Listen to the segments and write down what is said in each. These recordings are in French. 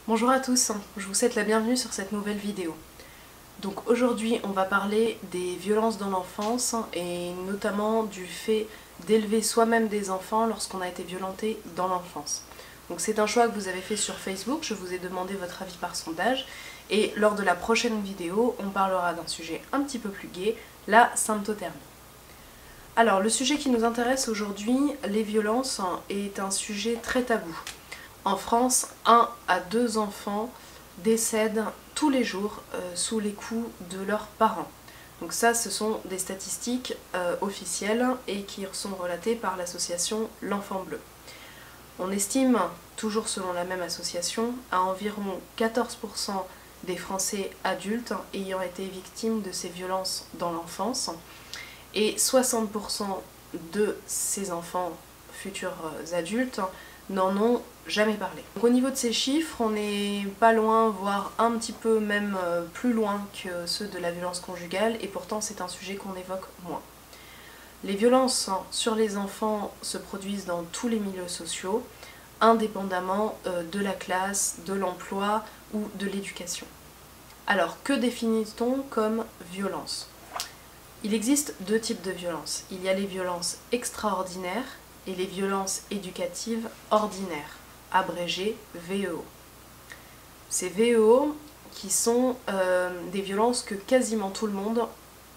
Bonjour à tous, je vous souhaite la bienvenue sur cette nouvelle vidéo. Donc aujourd'hui on va parler des violences dans l'enfance et notamment du fait d'élever soi-même des enfants lorsqu'on a été violenté dans l'enfance. Donc c'est un choix que vous avez fait sur Facebook, je vous ai demandé votre avis par sondage et lors de la prochaine vidéo on parlera d'un sujet un petit peu plus gai, la symptothermie. Alors le sujet qui nous intéresse aujourd'hui, les violences, est un sujet très tabou. En France, 1 à 2 enfants décèdent tous les jours sous les coups de leurs parents. Donc ça, ce sont des statistiques officielles et qui sont relatées par l'association L'Enfant Bleu. On estime, toujours selon la même association, à environ 14% des Français adultes ayant été victimes de ces violences dans l'enfance et 60% de ces enfants futurs adultes n'en ont jamais parlé. Donc au niveau de ces chiffres, on n'est pas loin, voire un petit peu même plus loin que ceux de la violence conjugale, et pourtant c'est un sujet qu'on évoque moins. Les violences sur les enfants se produisent dans tous les milieux sociaux, indépendamment de la classe, de l'emploi ou de l'éducation. Alors, que définit-on comme violence ? Il existe deux types de violences. Il y a les violences extraordinaires et les violences éducatives ordinaires, abrégées VEO. Ces VEO qui sont des violences que quasiment tout le monde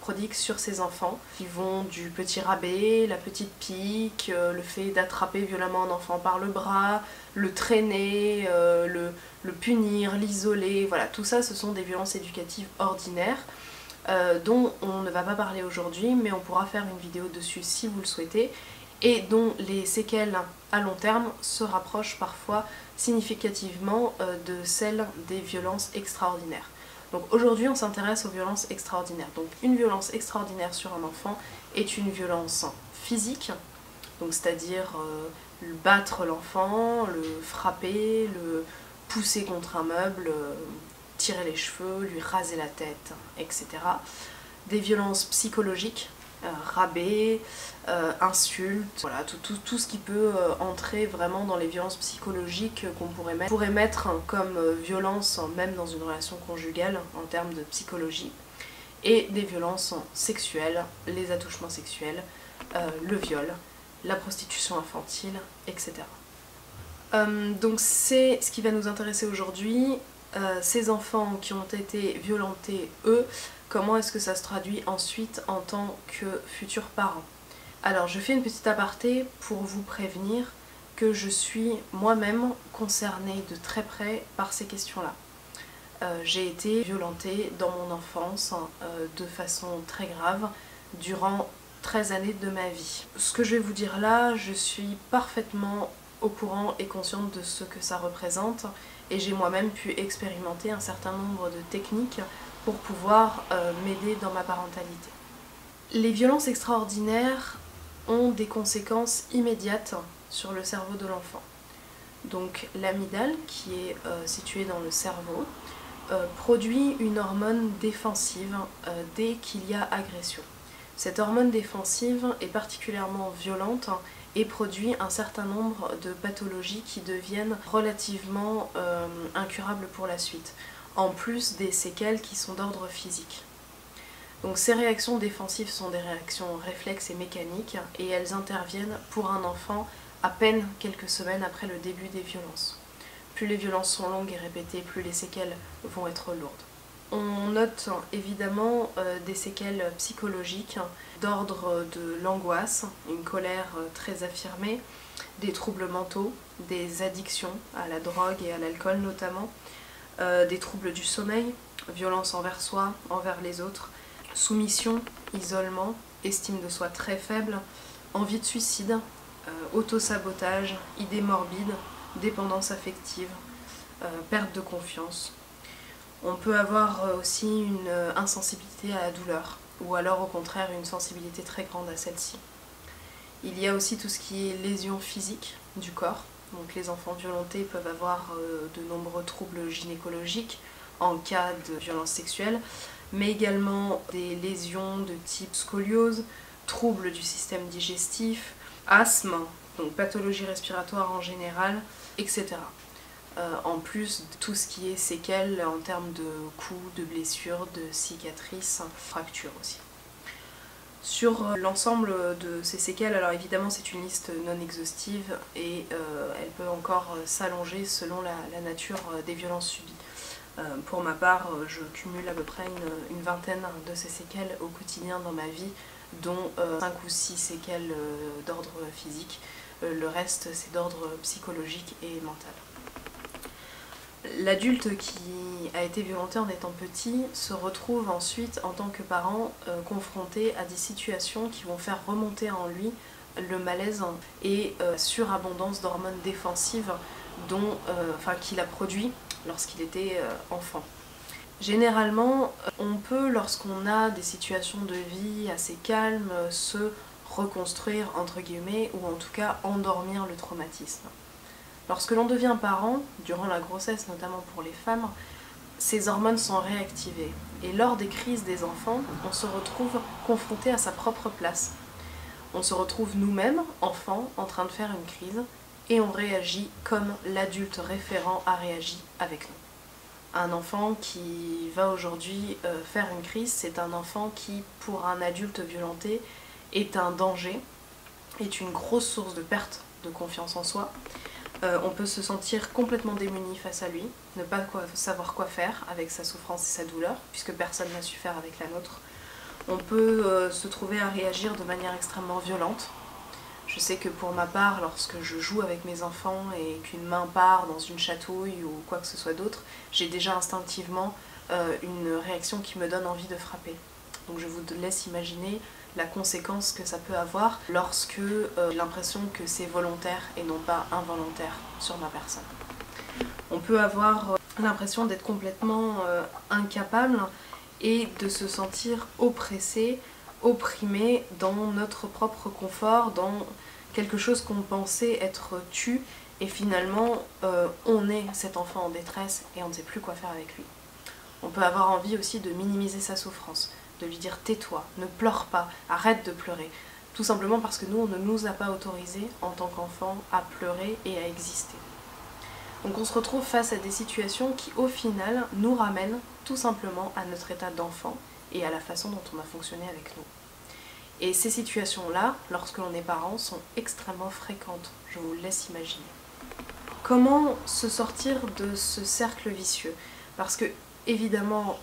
prodigue sur ses enfants, qui vont du petit rabais, la petite pique, le fait d'attraper violemment un enfant par le bras, le traîner, le punir, l'isoler, voilà, tout ça ce sont des violences éducatives ordinaires dont on ne va pas parler aujourd'hui, mais on pourra faire une vidéo dessus si vous le souhaitez, et dont les séquelles à long terme se rapprochent parfois significativement de celles des violences extraordinaires. Donc aujourd'hui on s'intéresse aux violences extraordinaires. Donc une violence extraordinaire sur un enfant est une violence physique, donc c'est-à-dire battre l'enfant, le frapper, le pousser contre un meuble, tirer les cheveux, lui raser la tête, etc. Des violences psychologiques, rabais, insultes, voilà, tout ce qui peut entrer vraiment dans les violences psychologiques qu'on pourrait mettre comme violence même dans une relation conjugale en termes de psychologie, et des violences sexuelles, les attouchements sexuels, le viol, la prostitution infantile, etc. Donc c'est ce qui va nous intéresser aujourd'hui. Ces enfants qui ont été violentés, eux, comment est-ce que ça se traduit ensuite en tant que futurs parents? Alors je fais une petite aparté pour vous prévenir que je suis moi-même concernée de très près par ces questions-là. J'ai été violentée dans mon enfance de façon très grave durant 13 années de ma vie. Ce que je vais vous dire là, je suis parfaitement au courant et consciente de ce que ça représente, et j'ai moi-même pu expérimenter un certain nombre de techniques pour pouvoir m'aider dans ma parentalité. Les violences extraordinaires ont des conséquences immédiates sur le cerveau de l'enfant. Donc l'amygdale, qui est située dans le cerveau, produit une hormone défensive dès qu'il y a agression. Cette hormone défensive est particulièrement violente et produit un certain nombre de pathologies qui deviennent relativement incurables pour la suite, en plus des séquelles qui sont d'ordre physique. Donc ces réactions défensives sont des réactions réflexes et mécaniques, et elles interviennent pour un enfant à peine quelques semaines après le début des violences. Plus les violences sont longues et répétées, plus les séquelles vont être lourdes. On note évidemment des séquelles psychologiques d'ordre de l'angoisse, une colère très affirmée, des troubles mentaux, des addictions à la drogue et à l'alcool notamment, des troubles du sommeil, violence envers soi, envers les autres, soumission, isolement, estime de soi très faible, envie de suicide, autosabotage, idées morbides, dépendance affective, perte de confiance. On peut avoir aussi une insensibilité à la douleur, ou alors au contraire une sensibilité très grande à celle-ci. Il y a aussi tout ce qui est lésions physiques du corps. Donc les enfants violentés peuvent avoir de nombreux troubles gynécologiques en cas de violence sexuelle, mais également des lésions de type scoliose, troubles du système digestif, asthme, donc pathologie respiratoire en général, etc. en plus de tout ce qui est séquelles en termes de coups, de blessures, de cicatrices, fractures aussi. Sur l'ensemble de ces séquelles, alors évidemment c'est une liste non exhaustive et elle peut encore s'allonger selon la nature des violences subies. Pour ma part, je cumule à peu près une vingtaine de ces séquelles au quotidien dans ma vie, dont 5 ou 6 séquelles d'ordre physique. Le reste c'est d'ordre psychologique et mental. L'adulte qui a été violenté en étant petit se retrouve ensuite en tant que parent confronté à des situations qui vont faire remonter en lui le malaise et surabondance d'hormones défensives qu'il a produit lorsqu'il était enfant. Généralement, on peut, lorsqu'on a des situations de vie assez calmes, se reconstruire entre guillemets ou en tout cas endormir le traumatisme. Lorsque l'on devient parent, durant la grossesse notamment pour les femmes, ces hormones sont réactivées et lors des crises des enfants, on se retrouve confronté à sa propre place. On se retrouve nous-mêmes, enfants, en train de faire une crise et on réagit comme l'adulte référent a réagi avec nous. Un enfant qui va aujourd'hui faire une crise, c'est un enfant qui, pour un adulte violenté, est un danger, est une grosse source de perte de confiance en soi. On peut se sentir complètement démuni face à lui, ne pas savoir quoi faire avec sa souffrance et sa douleur, puisque personne n'a su faire avec la nôtre. On peut se trouver à réagir de manière extrêmement violente. Je sais que pour ma part, lorsque je joue avec mes enfants et qu'une main part dans une chatouille ou quoi que ce soit d'autre, j'ai déjà instinctivement une réaction qui me donne envie de frapper. Donc je vous laisse imaginer la conséquence que ça peut avoir lorsque j'ai l'impression que c'est volontaire et non pas involontaire sur ma personne. On peut avoir l'impression d'être complètement incapable et de se sentir oppressé, opprimé dans notre propre confort, dans quelque chose qu'on pensait être tu et finalement on est cet enfant en détresse et on ne sait plus quoi faire avec lui. On peut avoir envie aussi de minimiser sa souffrance, de lui dire tais-toi, ne pleure pas, arrête de pleurer. Tout simplement parce que nous, on ne nous a pas autorisé en tant qu'enfants à pleurer et à exister. Donc on se retrouve face à des situations qui au final nous ramènent tout simplement à notre état d'enfant et à la façon dont on a fonctionné avec nous. Et ces situations-là, lorsque l'on est parent, sont extrêmement fréquentes, je vous le laisse imaginer. Comment se sortir de ce cercle vicieux? Parce que évidemment,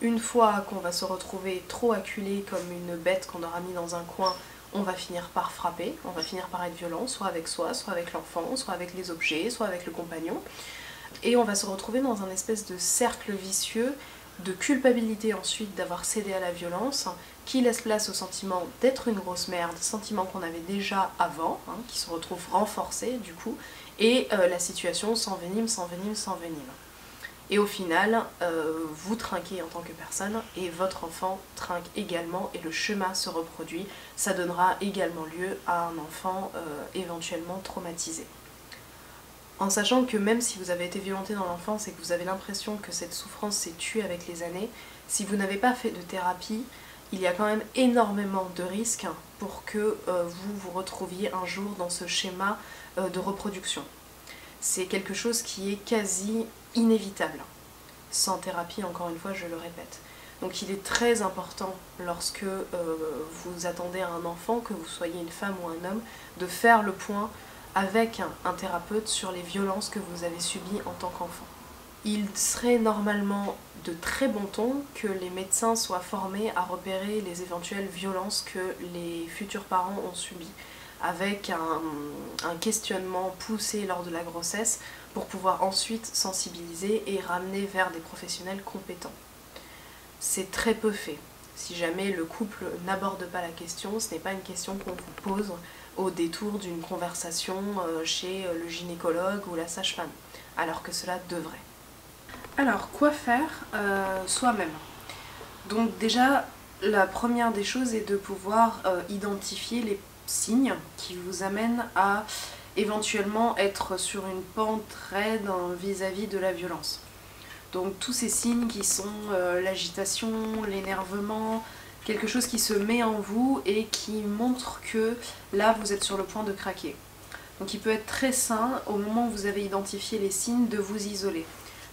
une fois qu'on va se retrouver trop acculé comme une bête qu'on aura mis dans un coin, on va finir par frapper, on va finir par être violent, soit avec soi, soit avec l'enfant, soit avec les objets, soit avec le compagnon. Et on va se retrouver dans un espèce de cercle vicieux de culpabilité ensuite d'avoir cédé à la violence, qui laisse place au sentiment d'être une grosse merde, sentiment qu'on avait déjà avant, qui se retrouve renforcé du coup, et la situation s'envenime, s'envenime, s'envenime. Et au final, vous trinquez en tant que personne et votre enfant trinque également et le schéma se reproduit. Ça donnera également lieu à un enfant éventuellement traumatisé. En sachant que même si vous avez été violenté dans l'enfance et que vous avez l'impression que cette souffrance s'est tuée avec les années, si vous n'avez pas fait de thérapie, il y a quand même énormément de risques pour que vous vous retrouviez un jour dans ce schéma de reproduction. C'est quelque chose qui est quasi inévitable. Sans thérapie, encore une fois, je le répète. Donc il est très important, lorsque vous attendez un enfant, que vous soyez une femme ou un homme, de faire le point avec un thérapeute sur les violences que vous avez subies en tant qu'enfant. Il serait normalement de très bon ton que les médecins soient formés à repérer les éventuelles violences que les futurs parents ont subies, avec un questionnement poussé lors de la grossesse pour pouvoir ensuite sensibiliser et ramener vers des professionnels compétents. C'est très peu fait. Si jamais le couple n'aborde pas la question, ce n'est pas une question qu'on vous pose au détour d'une conversation chez le gynécologue ou la sage-femme, alors que cela devrait. Alors, quoi faire soi-même? Donc déjà, la première des choses est de pouvoir identifier les signes qui vous amènent à éventuellement être sur une pente raide vis-à-vis de la violence. Donc tous ces signes qui sont l'agitation, l'énervement, quelque chose qui se met en vous et qui montre que là vous êtes sur le point de craquer. Donc il peut être très sain, au moment où vous avez identifié les signes, de vous isoler.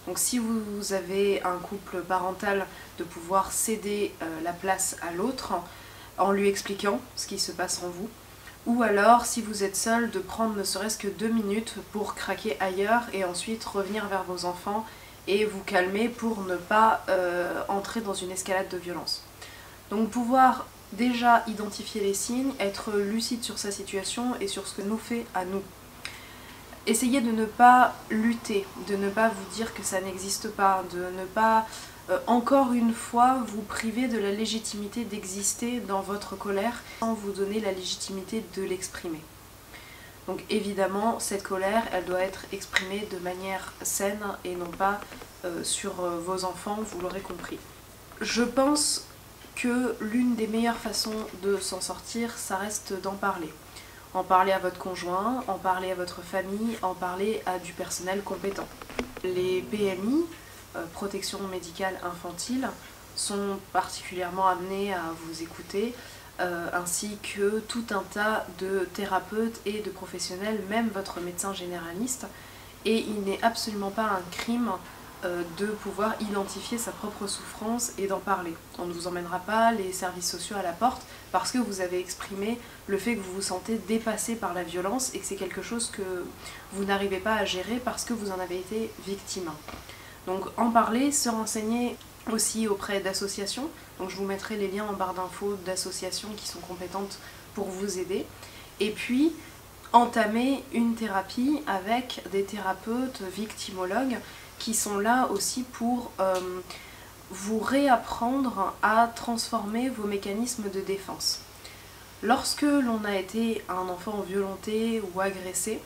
Donc si vous avez un couple parental, de pouvoir céder la place à l'autre en lui expliquant ce qui se passe en vous. Ou alors, si vous êtes seul, de prendre ne serait-ce que 2 minutes pour craquer ailleurs et ensuite revenir vers vos enfants et vous calmer pour ne pas entrer dans une escalade de violence. Donc pouvoir déjà identifier les signes, être lucide sur sa situation et sur ce que nous fait à nous. Essayez de ne pas lutter, de ne pas vous dire que ça n'existe pas, de ne pas encore une fois vous priver de la légitimité d'exister dans votre colère sans vous donner la légitimité de l'exprimer. Donc évidemment, cette colère, elle doit être exprimée de manière saine et non pas sur vos enfants, vous l'aurez compris. Je pense que l'une des meilleures façons de s'en sortir, ça reste d'en parler. En parler à votre conjoint, en parler à votre famille, en parler à du personnel compétent. Les PMI, protection médicale infantile, sont particulièrement amenés à vous écouter, ainsi que tout un tas de thérapeutes et de professionnels, même votre médecin généraliste. Et il n'est absolument pas un crime de pouvoir identifier sa propre souffrance et d'en parler. On ne vous emmènera pas les services sociaux à la porte parce que vous avez exprimé le fait que vous vous sentez dépassé par la violence et que c'est quelque chose que vous n'arrivez pas à gérer parce que vous en avez été victime. Donc en parler, se renseigner aussi auprès d'associations. Donc je vous mettrai les liens en barre d'infos d'associations qui sont compétentes pour vous aider. Et puis entamer une thérapie avec des thérapeutes victimologues qui sont là aussi pour vous réapprendre à transformer vos mécanismes de défense. Lorsque l'on a été un enfant violenté ou agressé,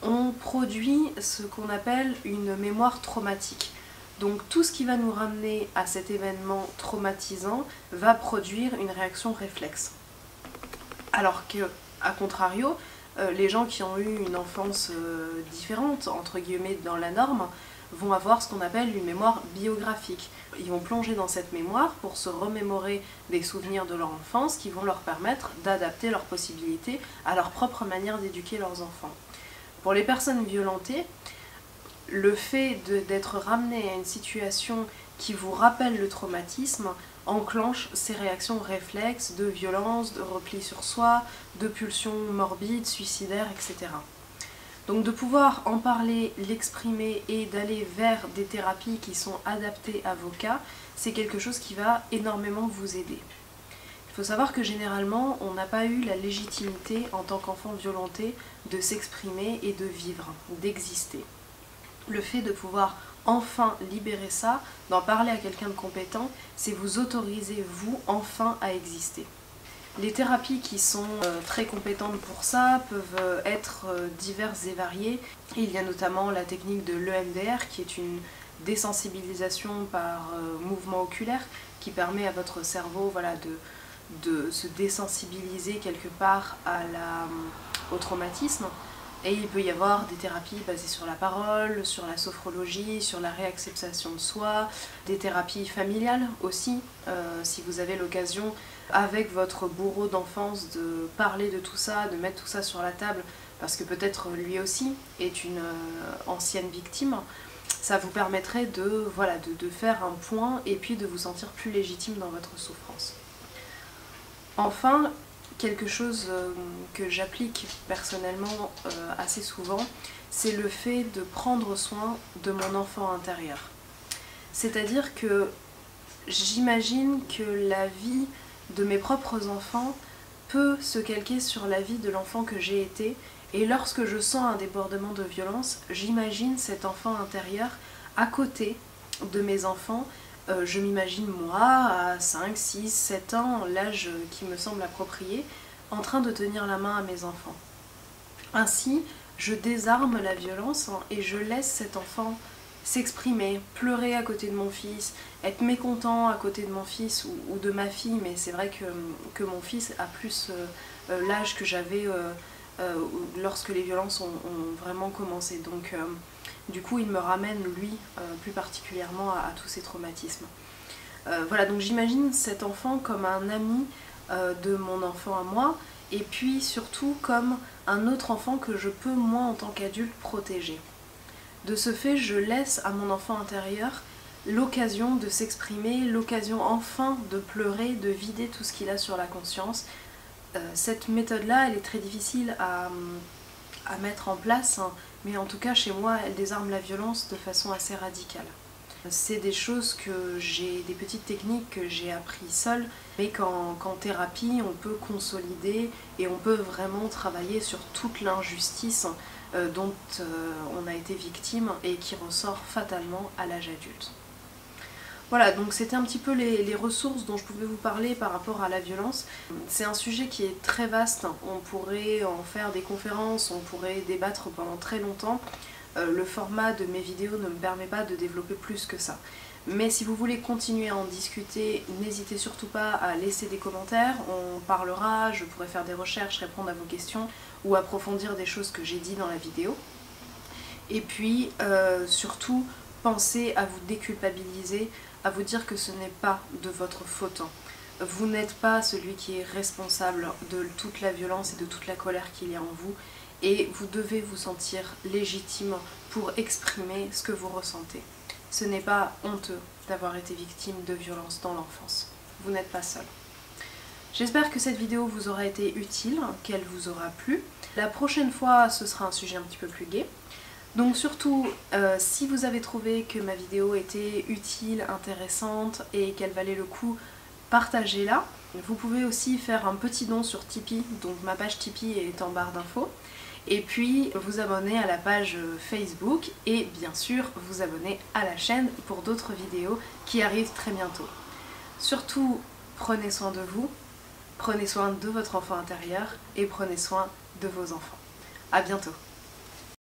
on produit ce qu'on appelle une mémoire traumatique. Donc tout ce qui va nous ramener à cet événement traumatisant va produire une réaction réflexe. Alors que, à contrario, les gens qui ont eu une enfance différente, entre guillemets, dans la norme, vont avoir ce qu'on appelle une mémoire biographique. Ils vont plonger dans cette mémoire pour se remémorer des souvenirs de leur enfance qui vont leur permettre d'adapter leurs possibilités à leur propre manière d'éduquer leurs enfants. Pour les personnes violentées, le fait d'être ramené à une situation qui vous rappelle le traumatisme enclenche ces réactions réflexes de violence, de repli sur soi, de pulsions morbides, suicidaires, etc. Donc de pouvoir en parler, l'exprimer et d'aller vers des thérapies qui sont adaptées à vos cas, c'est quelque chose qui va énormément vous aider. Il faut savoir que généralement, on n'a pas eu la légitimité en tant qu'enfant violenté de s'exprimer et de vivre, d'exister. Le fait de pouvoir enfin libérer ça, d'en parler à quelqu'un de compétent, c'est vous autoriser, vous, enfin à exister. Les thérapies qui sont très compétentes pour ça peuvent être diverses et variées. Il y a notamment la technique de l'EMDR qui est une désensibilisation par mouvement oculaire qui permet à votre cerveau de se désensibiliser quelque part au traumatisme. Et il peut y avoir des thérapies basées sur la parole, sur la sophrologie, sur la réacceptation de soi, des thérapies familiales aussi, si vous avez l'occasion avec votre bourreau d'enfance de parler de tout ça, de mettre tout ça sur la table, parce que peut-être lui aussi est une ancienne victime, ça vous permettrait de faire un point et puis de vous sentir plus légitime dans votre souffrance. Enfin, quelque chose que j'applique personnellement assez souvent, c'est le fait de prendre soin de mon enfant intérieur. C'est-à-dire que j'imagine que la vie de mes propres enfants peut se calquer sur la vie de l'enfant que j'ai été, et lorsque je sens un débordement de violence, j'imagine cet enfant intérieur à côté de mes enfants. Je m'imagine moi, à 5, 6, 7 ans, l'âge qui me semble approprié, en train de tenir la main à mes enfants. Ainsi, je désarme la violence et je laisse cet enfant s'exprimer, pleurer à côté de mon fils, être mécontent à côté de mon fils ou de ma fille, mais c'est vrai que mon fils a plus l'âge que j'avais lorsque les violences ont vraiment commencé. Donc du coup il me ramène lui plus particulièrement à tous ces traumatismes. Voilà, donc j'imagine cet enfant comme un ami de mon enfant à moi, et puis surtout comme un autre enfant que je peux moi en tant qu'adulte protéger. De ce fait, je laisse à mon enfant intérieur l'occasion de s'exprimer, l'occasion enfin de pleurer, de vider tout ce qu'il a sur la conscience. Cette méthode-là, elle est très difficile à mettre en place, hein, mais en tout cas chez moi, elle désarme la violence de façon assez radicale. C'est des choses des petites techniques que j'ai appris seule, mais qu'en thérapie, on peut consolider et on peut vraiment travailler sur toute l'injustice dont on a été victime et qui ressort fatalement à l'âge adulte. Voilà, donc c'était un petit peu les ressources dont je pouvais vous parler par rapport à la violence. C'est un sujet qui est très vaste, on pourrait en faire des conférences, on pourrait débattre pendant très longtemps. Le format de mes vidéos ne me permet pas de développer plus que ça. Mais si vous voulez continuer à en discuter, n'hésitez surtout pas à laisser des commentaires, on parlera, je pourrai faire des recherches, répondre à vos questions ou approfondir des choses que j'ai dit dans la vidéo. Et puis surtout, pensez à vous déculpabiliser, à vous dire que ce n'est pas de votre faute. Vous n'êtes pas celui qui est responsable de toute la violence et de toute la colère qu'il y a en vous, et vous devez vous sentir légitime pour exprimer ce que vous ressentez. Ce n'est pas honteux d'avoir été victime de violences dans l'enfance. Vous n'êtes pas seul. J'espère que cette vidéo vous aura été utile, qu'elle vous aura plu. La prochaine fois, ce sera un sujet un petit peu plus gai. Donc surtout, si vous avez trouvé que ma vidéo était utile, intéressante et qu'elle valait le coup, partagez-la. Vous pouvez aussi faire un petit don sur Tipeee, donc ma page Tipeee est en barre d'infos. Et puis vous abonner à la page Facebook et bien sûr vous abonner à la chaîne pour d'autres vidéos qui arrivent très bientôt. Surtout, prenez soin de vous, prenez soin de votre enfant intérieur et prenez soin de vos enfants. À bientôt.